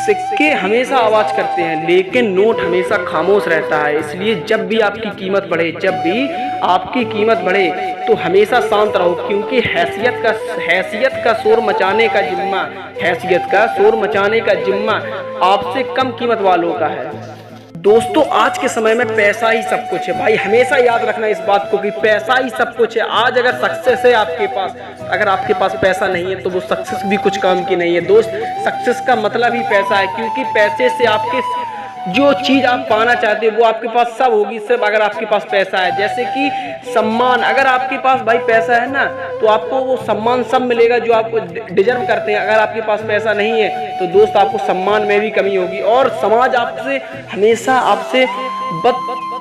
सिक्के हमेशा आवाज करते हैं लेकिन नोट हमेशा खामोश रहता है। इसलिए जब भी आपकी कीमत बढ़े तो हमेशा शांत रहो, क्योंकि हैसियत का शोर मचाने का जिम्मा आपसे कम कीमत वालों का है। दोस्तों, आज के समय में पैसा ही सब कुछ है भाई। हमेशा याद रखना इस बात को कि पैसा ही सब कुछ है। आज अगर सक्सेस है आपके पास, अगर आपके पास पैसा नहीं है तो वो सक्सेस भी कुछ काम की नहीं है। दोस्त, सक्सेस का मतलब ही पैसा है, क्योंकि पैसे से आपके जो चीज़ आप पाना चाहते हैं वो आपके पास सब होगी, सिर्फ अगर आपके पास पैसा है। जैसे कि सम्मान, अगर आपके पास भाई पैसा है ना तो आपको वो सम्मान सब मिलेगा जो आप डिजर्व करते हैं। अगर आपके पास पैसा नहीं है तो दोस्त आपको सम्मान में भी कमी होगी और समाज आपसे हमेशा आपसे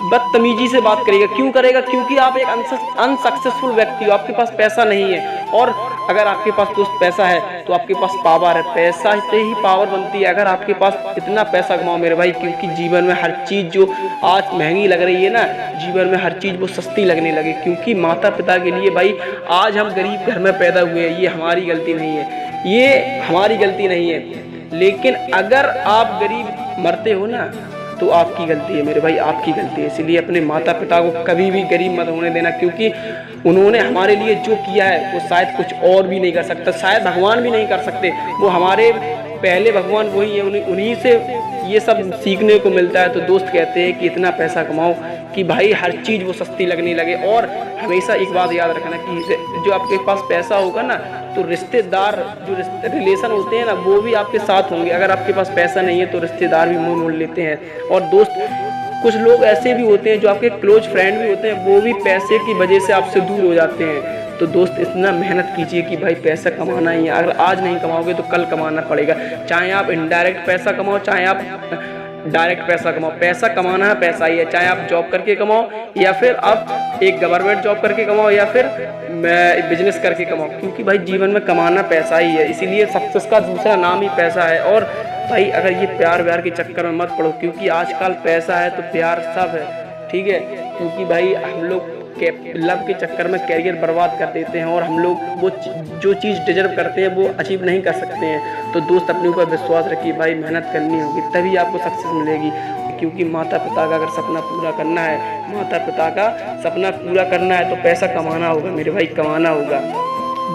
बदतमीजी से बात करेगा। क्यों करेगा? क्योंकि आप एक अनसक्सेसफुल व्यक्ति हो, आपके पास पैसा नहीं है। और अगर आपके पास दोस्त पैसा है तो आपके पास पावर है, पैसा से ही पावर बनती है। अगर आपके पास इतना पैसा कमाओ मेरे भाई, क्योंकि जीवन में हर चीज़ जो आज महंगी लग रही है ना, जीवन में हर चीज़ वो सस्ती लगने लगे। क्योंकि माता पिता के लिए भाई आज हम गरीब घर में पैदा हुए हैं, ये हमारी गलती नहीं है, लेकिन अगर आप गरीब मरते हो ना तो आपकी गलती है मेरे भाई, आपकी गलती है। इसलिए अपने माता पिता को कभी भी गरीब मत होने देना, क्योंकि उन्होंने हमारे लिए जो किया है वो शायद कुछ और भी नहीं कर सकता, शायद भगवान भी नहीं कर सकते। वो हमारे पहले भगवान वही है, उन्हीं से ये सब सीखने को मिलता है। तो दोस्त कहते हैं कि इतना पैसा कमाओ कि भाई हर चीज़ वो सस्ती लगने लगे। और हमेशा एक बात याद रखना कि जो आपके पास पैसा होगा ना तो रिश्तेदार, जो रिलेशन होते हैं ना, वो भी आपके साथ होंगे। अगर आपके पास पैसा नहीं है तो रिश्तेदार भी मुंह मोड़ लेते हैं। और दोस्त, कुछ लोग ऐसे भी होते हैं जो आपके क्लोज फ्रेंड भी होते हैं, वो भी पैसे की वजह से आपसे दूर हो जाते हैं। तो दोस्त, इतना मेहनत कीजिए कि भाई पैसा कमाना ही है। अगर आज नहीं कमाओगे तो कल कमाना पड़ेगा, चाहे आप इनडायरेक्ट पैसा कमाओ चाहे आप डायरेक्ट पैसा कमाओ। पैसा कमाना है, पैसा ही है, चाहे आप जॉब करके कमाओ या फिर आप एक गवर्नमेंट जॉब करके कमाओ या फिर बिजनेस करके कमाओ, क्योंकि भाई जीवन में कमाना पैसा ही है। इसीलिए सक्सेस का दूसरा नाम ही पैसा है। और भाई अगर ये प्यार व्यार के चक्कर में मत पड़ो, क्योंकि आजकल पैसा है तो प्यार सब है, ठीक है। क्योंकि भाई हम लोग लव के चक्कर में कैरियर बर्बाद कर देते हैं और हम लोग वो जो चीज़ डिजर्व करते हैं वो अचीव नहीं कर सकते हैं। तो दोस्त, अपने ऊपर विश्वास रखिए भाई, मेहनत करनी होगी तभी आपको सक्सेस मिलेगी। क्योंकि माता पिता का अगर सपना पूरा करना है तो पैसा कमाना होगा मेरे भाई, कमाना होगा।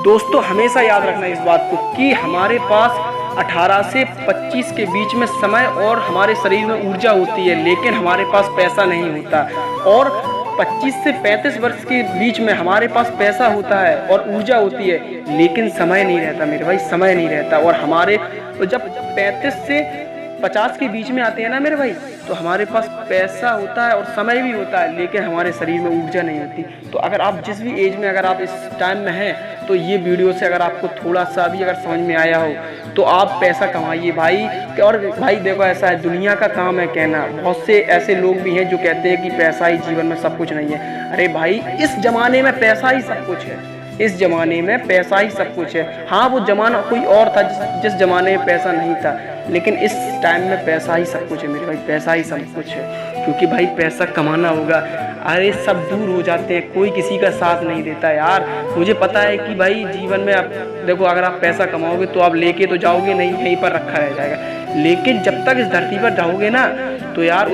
दोस्तों, हमेशा याद रखना इस बात को कि हमारे पास 18 से 25 के बीच में समय और हमारे शरीर में ऊर्जा होती है, लेकिन हमारे पास पैसा नहीं होता। और 25 से 35 वर्ष के बीच में हमारे पास पैसा होता है और ऊर्जा होती है, लेकिन समय नहीं रहता मेरे भाई, समय नहीं रहता। और हमारे जब 35 से 50 के बीच में आते हैं ना मेरे भाई, तो हमारे पास पैसा होता है और समय भी होता है, लेकिन हमारे शरीर में ऊर्जा नहीं होती। तो अगर आप जिस भी एज में, अगर आप इस टाइम में हैं, तो ये वीडियो से अगर आपको थोड़ा सा भी अगर समझ में आया हो तो आप पैसा कमाइए भाई। और भाई देखो, ऐसा है, दुनिया का काम है कहना। बहुत से ऐसे लोग भी हैं जो कहते हैं कि पैसा ही जीवन में सब कुछ नहीं है। अरे भाई, इस ज़माने में पैसा ही सब कुछ है, इस ज़माने में पैसा ही सब कुछ है। हाँ, वो ज़माना कोई और था जिस ज़माने में पैसा नहीं था, लेकिन इस टाइम में पैसा ही सब कुछ है मेरे भाई, पैसा ही सब कुछ है। क्योंकि भाई पैसा कमाना होगा। अरे सब दूर हो जाते हैं, कोई किसी का साथ नहीं देता यार। मुझे पता है कि भाई जीवन में आप देखो, अगर आप पैसा कमाओगे तो आप लेके तो जाओगे नहीं, यहीं पर रखा रह जाएगा। लेकिन जब तक इस धरती पर रहोगे ना तो यार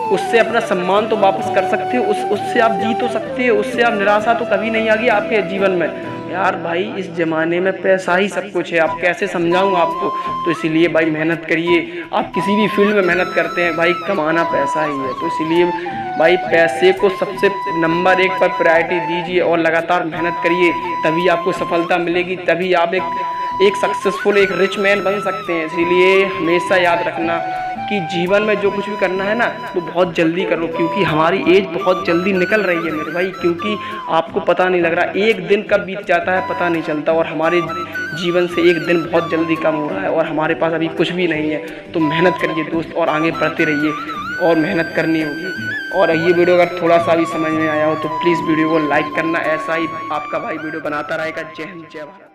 उससे अपना सम्मान तो वापस कर सकते हो, उससे आप जी तो सकते हो, उससे आप निराशा तो कभी नहीं आएगी आपके जीवन में। यार भाई, इस ज़माने में पैसा ही सब कुछ है। आप कैसे समझाऊँ आपको? तो इसीलिए भाई मेहनत करिए। आप किसी भी फील्ड में मेहनत करते हैं भाई, कमाना पैसा ही है। तो इसीलिए भाई पैसे को सबसे नंबर 1 पर प्रायोरिटी दीजिए और लगातार मेहनत करिए, तभी आपको सफलता मिलेगी, तभी आप एक सक्सेसफुल, एक रिच मैन बन सकते हैं। इसीलिए हमेशा याद रखना कि जीवन में जो कुछ भी करना है ना वो बहुत जल्दी करो, क्योंकि हमारी एज बहुत जल्दी निकल रही है मेरे भाई। क्योंकि आपको पता नहीं लग रहा, एक दिन कब बीत जाता है पता नहीं चलता, और हमारे जीवन से एक दिन बहुत जल्दी कम हो रहा है और हमारे पास अभी कुछ भी नहीं है। तो मेहनत करिए दोस्त और आगे बढ़ते रहिए और मेहनत करनी होगी। और ये वीडियो अगर थोड़ा सा भी समझ में आया हो तो प्लीज़ वीडियो को लाइक करना। ऐसा ही आपका भाई वीडियो बनाता रहेगा। जय हिंद, जय भारत।